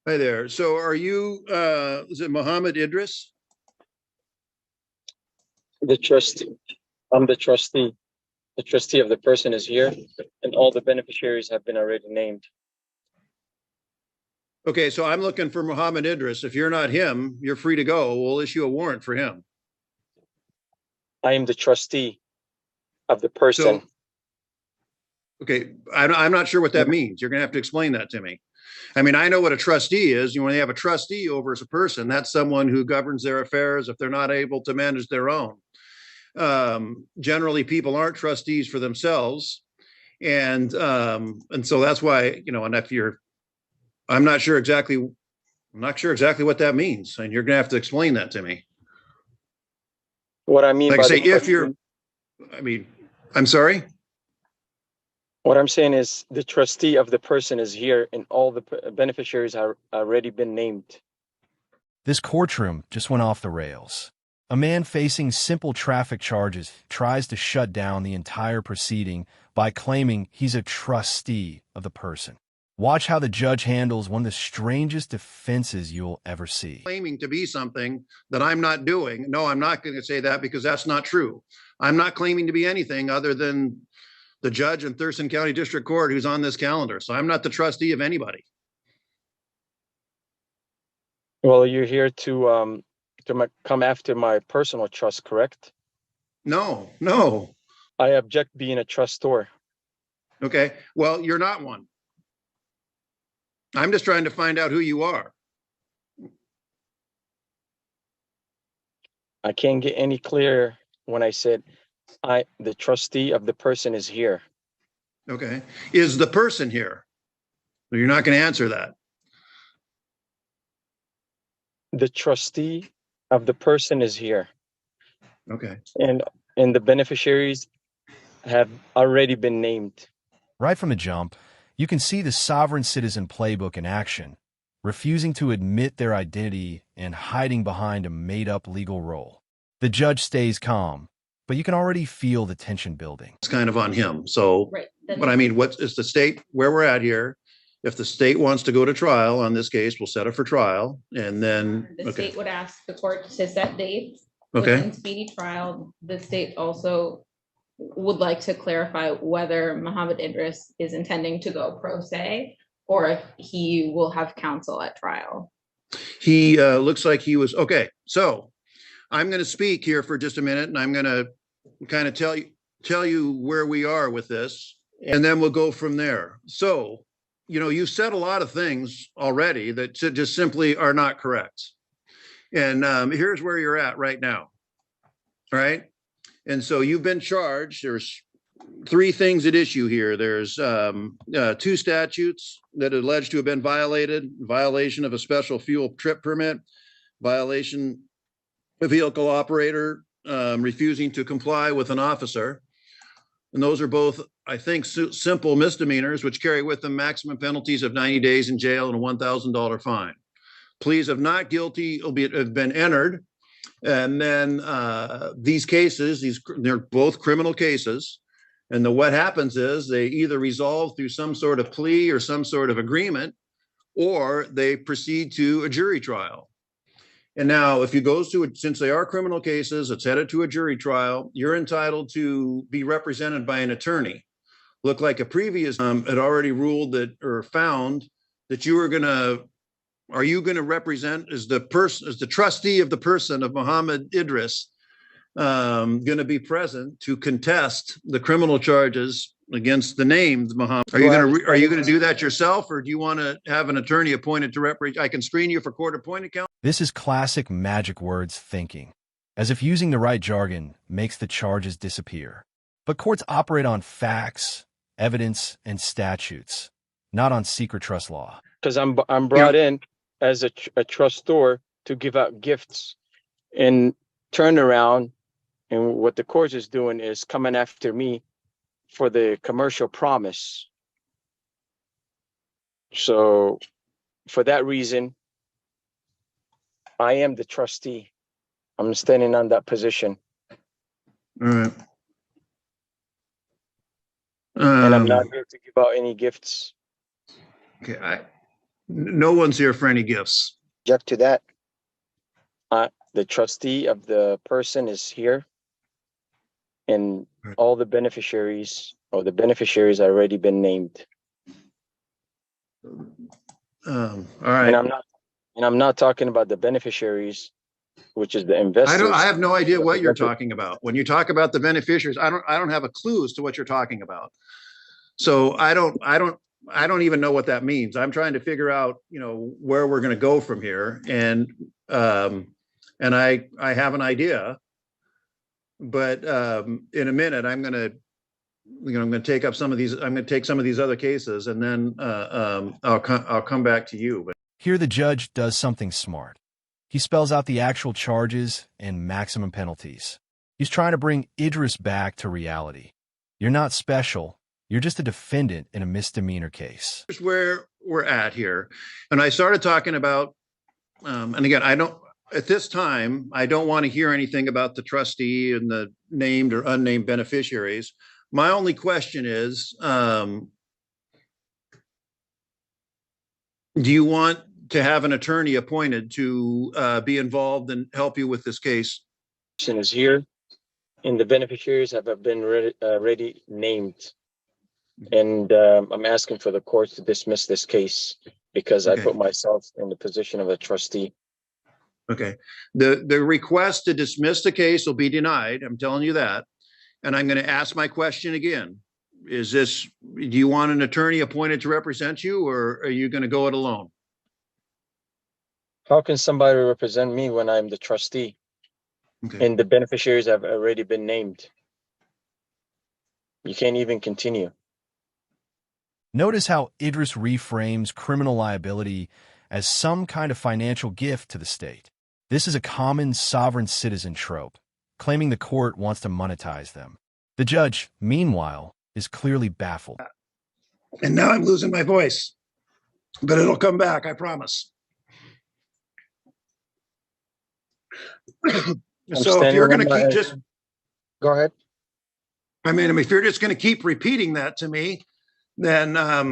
Hi there. So are you, is it Muhammad Idris? The trustee. I'm the trustee. The trustee of the person is here, and all the beneficiaries have been already named. Okay, so I'm looking for Muhammad Idris. If you're not him, you're free to go. We'll issue a warrant for him. I am the trustee of the person. So, okay, I'm not sure what that means. You're going to have to explain that to me. I mean, I know what a trustee is. You know, when they have a trustee over as a person, that's someone who governs their affairs if they're not able to manage their own. Generally, people aren't trustees for themselves, and so that's why, you know. And if you're, I'm not sure exactly what that means, and you're gonna have to explain that to me. What I mean Like I by say, the if you're, I mean, I'm sorry. what I'm saying is the trustee of the person is here, and all the beneficiaries have already been named. This courtroom just went off the rails. A man facing simple traffic charges tries to shut down the entire proceeding by claiming he's a trustee of the person. Watch how the judge handles one of the strangest defenses you'll ever see. Claiming to be something that I'm not doing. No, I'm not going to say that because that's not true. I'm not claiming to be anything other than the judge in Thurston County District Court who's on this calendar. So I'm not the trustee of anybody. Well, you're here to come after my personal trust, correct? No, no. I object being a trustor. Okay. Well, you're not one. I'm just trying to find out who you are. I can't get any clearer when I said the trustee of the person is here. Okay. Is the person here? You're not going to answer that. The trustee of the person is here. Okay. And the beneficiaries have already been named. Right from the jump, you can see the sovereign citizen playbook in action, refusing to admit their identity and hiding behind a made-up legal role. The judge stays calm, but you can already feel the tension building. It's kind of on him. So, Right. but I mean, what is the state where we're at here? If the state wants to go to trial on this case, we'll set it for trial, and then The state would ask the court to set dates Okay. within speedy trial. The state also would like to clarify whether Muhammad Idris is intending to go pro se or if he will have counsel at trial. He looks like he was okay. So I'm going to speak here for just a minute, and I'm going to kind of tell you where we are with this, and then we'll go from there. So, you know, you've said a lot of things already that just simply are not correct. And here's where you're at right now. All right. And so you've been charged. There's three things at issue here. There's two statutes that are alleged to have been violated: violation of a special fuel trip permit, violation of vehicle operator refusing to comply with an officer. And those are both, I think, simple misdemeanors, which carry with them maximum penalties of 90 days in jail and a $1,000 fine. Pleas of not guilty have been entered. And then these cases, they're both criminal cases. And what happens is they either resolve through some sort of plea or some sort of agreement, or they proceed to a jury trial. And now, if you goes to it, since they are criminal cases, it's headed to a jury trial, you're entitled to be represented by an attorney. Look like a previous had already ruled that or found that you were going to. Are you going to represent as the trustee of the person of Muhammad Idris, going to be present to contest the criminal charges against the named Muhammad? Are you going to do that yourself, or do you want to have an attorney appointed to represent? I can screen you for court-appointed counsel. This is classic magic words thinking, as if using the right jargon makes the charges disappear. But courts operate on facts, evidence, and statutes, not on secret trust law. Because I'm brought in as a trustor to give out gifts, and turn around, and what the court is doing is coming after me for the commercial promise. So for that reason, I am the trustee. I'm standing on that position. All right. And I'm not here to give out any gifts. Okay. No one's here for any gifts. Object to that. The trustee of the person is here, and all the beneficiaries already been named. All right. And I'm not talking about the beneficiaries, which is the investors. I have no idea what you're talking about. When you talk about the beneficiaries, I don't have a clue as to what you're talking about. So I don't even know what that means. I'm trying to figure out, where we're going to go from here. And I have an idea, but in a minute, I'm going to take up some of these. I'm going to take some of these other cases, and then I'll come back to you. But Here the judge does something smart. He spells out the actual charges and maximum penalties. He's trying to bring Idris back to reality. You're not special. You're just a defendant in a misdemeanor case. here's where we're at here. And I started talking about, and again, at this time, I don't want to hear anything about the trustee and the named or unnamed beneficiaries. My only question is, do you want to have an attorney appointed to be involved and help you with this case? Is here, and the beneficiaries have been already named. And I'm asking for the court to dismiss this case because Okay. I put myself in the position of a trustee. Okay. The request to dismiss the case will be denied. I'm telling you that. And I'm going to ask my question again. Do you want an attorney appointed to represent you, or are you going to go it alone? How can somebody represent me when I'm the trustee Okay. and the beneficiaries have already been named? You can't even continue. Notice how Idris reframes criminal liability as some kind of financial gift to the state. This is a common sovereign citizen trope, claiming the court wants to monetize them. The judge, meanwhile, is clearly baffled. And now I'm losing my voice, but it'll come back, I promise. So if you're going to keep Go ahead. if you're just going to keep repeating that to me, then not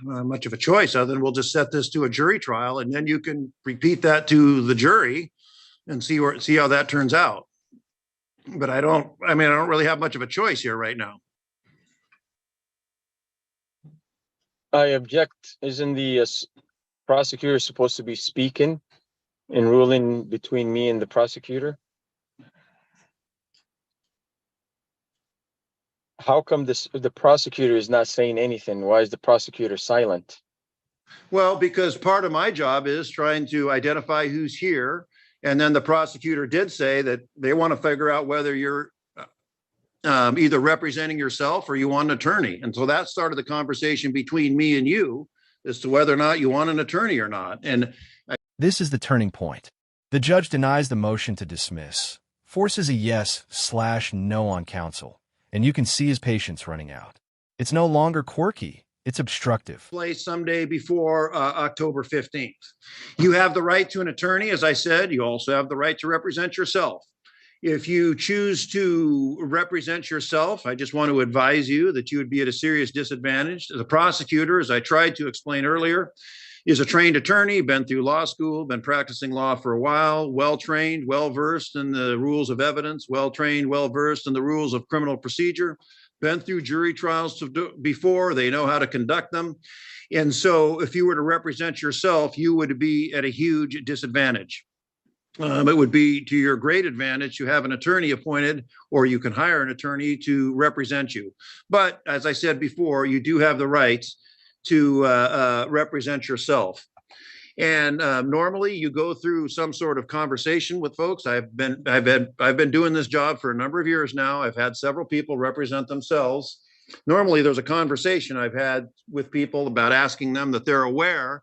much of a choice other than we'll just set this to a jury trial, and then you can repeat that to the jury and see how that turns out. But I don't really have much of a choice here right now. I object. Isn't the prosecutor supposed to be speaking and ruling between me and the prosecutor? How come the prosecutor is not saying anything? Why is the prosecutor silent? Well, because part of my job is trying to identify who's here. And then the prosecutor did say that they want to figure out whether you're either representing yourself or you want an attorney. And so that started the conversation between me and you as to whether or not you want an attorney or not. And This is the turning point. The judge denies the motion to dismiss, forces a yes/no on counsel, and you can see his patience running out. It's no longer quirky. It's obstructive. Place someday before October 15th. You have the right to an attorney. As I said, you also have the right to represent yourself. If you choose to represent yourself, I just want to advise you that you would be at a serious disadvantage. The prosecutor, as I tried to explain earlier, is a trained attorney, been through law school, been practicing law for a while, well-trained, well-versed in the rules of evidence, well-trained, well-versed in the rules of criminal procedure, been through jury trials before, they know how to conduct them. And so if you were to represent yourself, you would be at a huge disadvantage. It would be to your great advantage to have an attorney appointed, or you can hire an attorney to represent you. But as I said before, you do have the right to represent yourself. And normally you go through some sort of conversation with folks. I've been doing this job for a number of years now. I've had several people represent themselves. Normally there's a conversation I've had with people about asking them that they're aware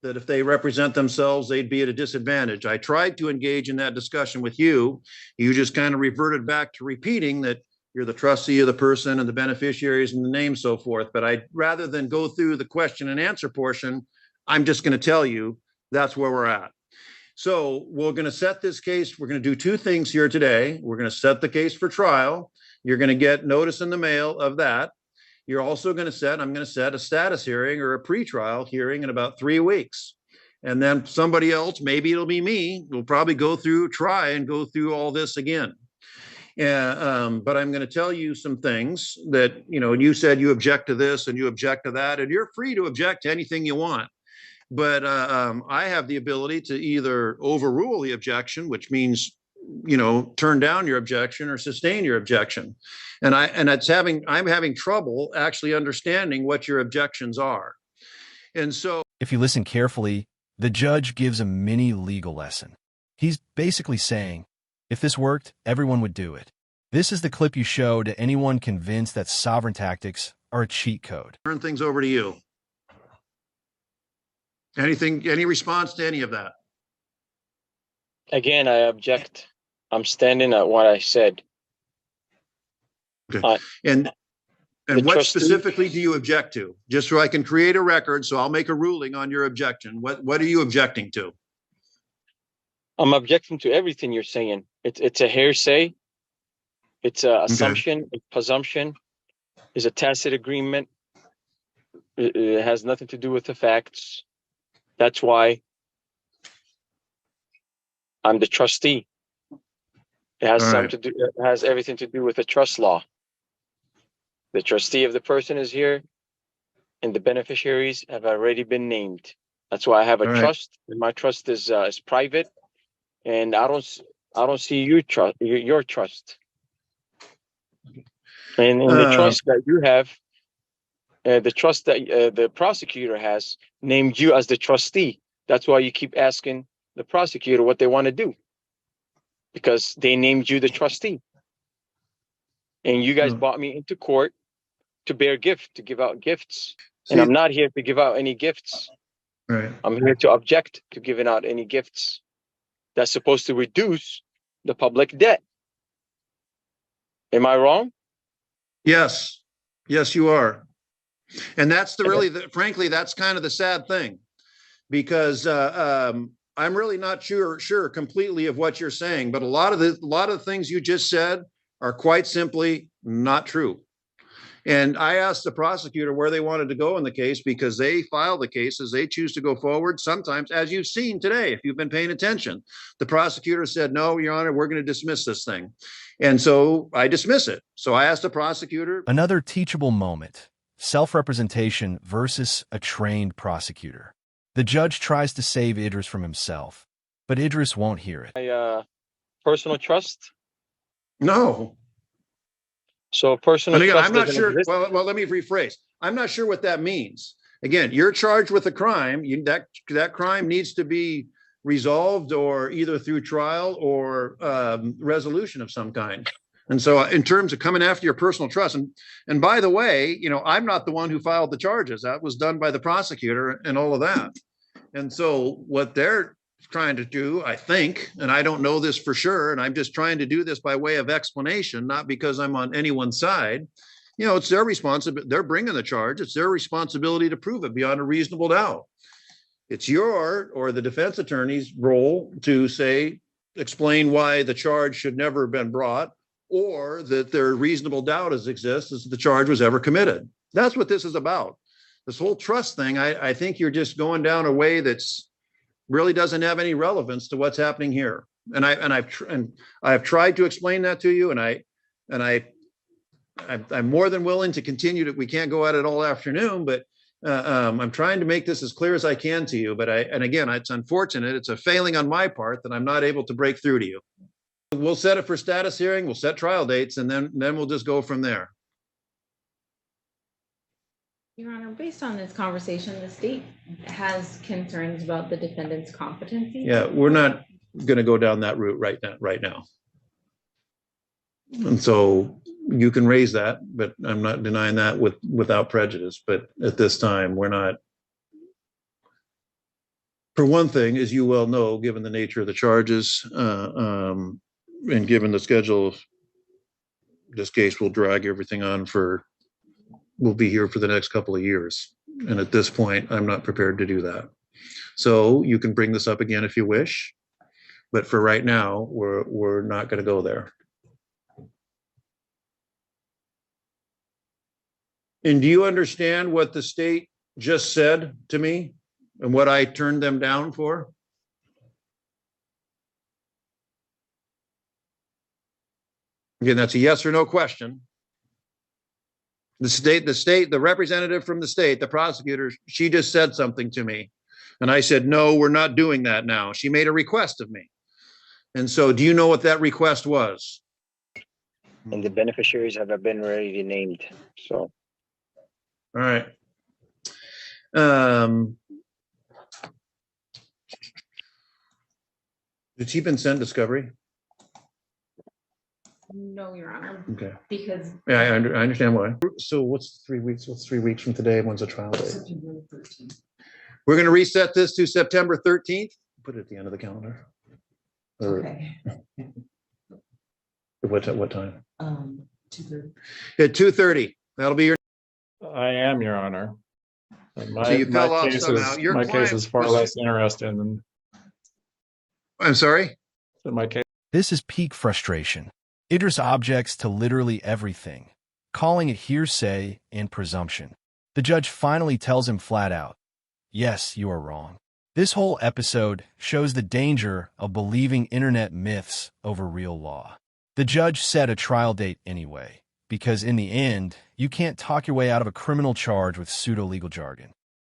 that if they represent themselves, they'd be at a disadvantage. I tried to engage in that discussion with you. You just kind of reverted back to repeating that you're the trustee of the person and the beneficiaries and the name, so forth. But rather than go through the question and answer portion, I'm just going to tell you that's where we're at. So we're going to set this case. We're going to do two things here today. We're going to set the case for trial. You're going to get notice in the mail of that. you're also going to set, I'm going to set a status hearing or a pretrial hearing in about 3 weeks. And then somebody else, maybe it'll be me, will probably try and go through all this again. But I'm going to tell you some things that, you said you object to this and you object to that, and you're free to object to anything you want. But I have the ability to either overrule the objection, which means, turn down your objection or sustain your objection. And I'm having trouble actually understanding what your objections are. And so If you listen carefully, the judge gives a mini legal lesson. He's basically saying, if this worked, everyone would do it. This is the clip you show to anyone convinced that sovereign tactics are a cheat code. turn things over to you. Any response to any of that? Again, I object. I'm standing at what I said. Okay. And the what trustee- specifically do you object to? Just so I can create a record, so I'll make a ruling on your objection. What are you objecting to? I'm objecting to everything you're saying. It's a hearsay. It's a assumption, a presumption. It's a tacit agreement. It has nothing to do with the facts. That's why I'm the trustee. It has All right. it has everything to do with the trust law. The trustee of the person is here, and the beneficiaries have already been named. That's why I have a All right. trust, and my trust is private, and I don't see your trust. And the trust that you have, the trust that the prosecutor has named you as the trustee. That's why you keep asking the prosecutor what they want to do, because they named you the trustee. And you guys brought me into court to to give out gifts. And I'm not here to give out any gifts. Right. I'm here to object to giving out any gifts that's supposed to reduce the public debt. Am I wrong? Yes, you are. And that's frankly, that's kind of the sad thing, because I'm really not sure completely of what you're saying, but a lot of the things you just said are quite simply not true. And I asked the prosecutor where they wanted to go in the case, because they file the cases, they choose to go forward. Sometimes, as you've seen today, if you've been paying attention, the prosecutor said, "No, Your Honor, we're going to dismiss this thing." And so I dismiss it. So I asked the prosecutor. Another teachable moment: self-representation versus a trained prosecutor. The judge tries to save Idris from himself, but Idris won't hear it. My personal trust. No. So personal And again, trust I'm not doesn't sure. exist. Well, let me rephrase. I'm not sure what that means. Again, you're charged with a crime. That crime needs to be resolved, or either through trial or resolution of some kind. And so, in terms of coming after your personal trust, and by the way, I'm not the one who filed the charges. That was done by the prosecutor and all of that. And so, what they're trying to do, I think, and I don't know this for sure, and I'm just trying to do this by way of explanation, not because I'm on anyone's side. It's their responsibility. They're bringing the charge. It's their responsibility to prove it beyond a reasonable doubt. It's your or the defense attorney's role to explain why the charge should never have been brought, or that there reasonable doubt exists as the charge was ever committed. That's what this is about. This whole trust thing, I think you're just going down a way that's really doesn't have any relevance to what's happening here. And I've tried to explain that to you, and I'm more than willing to continue to. We can't go at it all afternoon, but I'm trying to make this as clear as I can to you. But again, it's unfortunate. It's a failing on my part that I'm not able to break through to you. We'll set it for status hearing. We'll set trial dates, and then we'll just go from there. Your Honor, based on this conversation, the state has concerns about the defendant's competency. Yeah, we're not going to go down that route right now. And so you can raise that, but I'm not denying that without prejudice. But at this time, we're not. For one thing, as you well know, given the nature of the charges, and given the schedule of this case, will drag everything on we'll be here for the next couple of years. And at this point, I'm not prepared to do that. So you can bring this up again if you wish, but for right now, we're not going to go there. And do you understand what the state just said to me and what I turned them down for? Again, that's a yes or no question. The representative from the state, the prosecutor, she just said something to me. And I said, no, we're not doing that now. She made a request of me. And so do you know what that request was? And the beneficiaries have been already named, so. All right. Has he been sent discovery? No, Your Honor, Okay. because Yeah, I understand why. So what's 3 weeks? What's 3 weeks from today? When's the trial date? September 13th. We're going to reset this to September 13th. Put it at the end of the calendar. Or Okay. what time? 2:30. At 2:30. That'll be your. I am, Your Honor. So you fell off somehow. Your My case client is far was- less interesting than I'm sorry. my case. This is peak frustration. Idris objects to literally everything, calling it hearsay and presumption. The judge finally tells him flat out, yes, you are wrong. This whole episode shows the danger of believing internet myths over real law. The judge set a trial date anyway, because in the end, you can't talk your way out of a criminal charge with pseudo-legal jargon.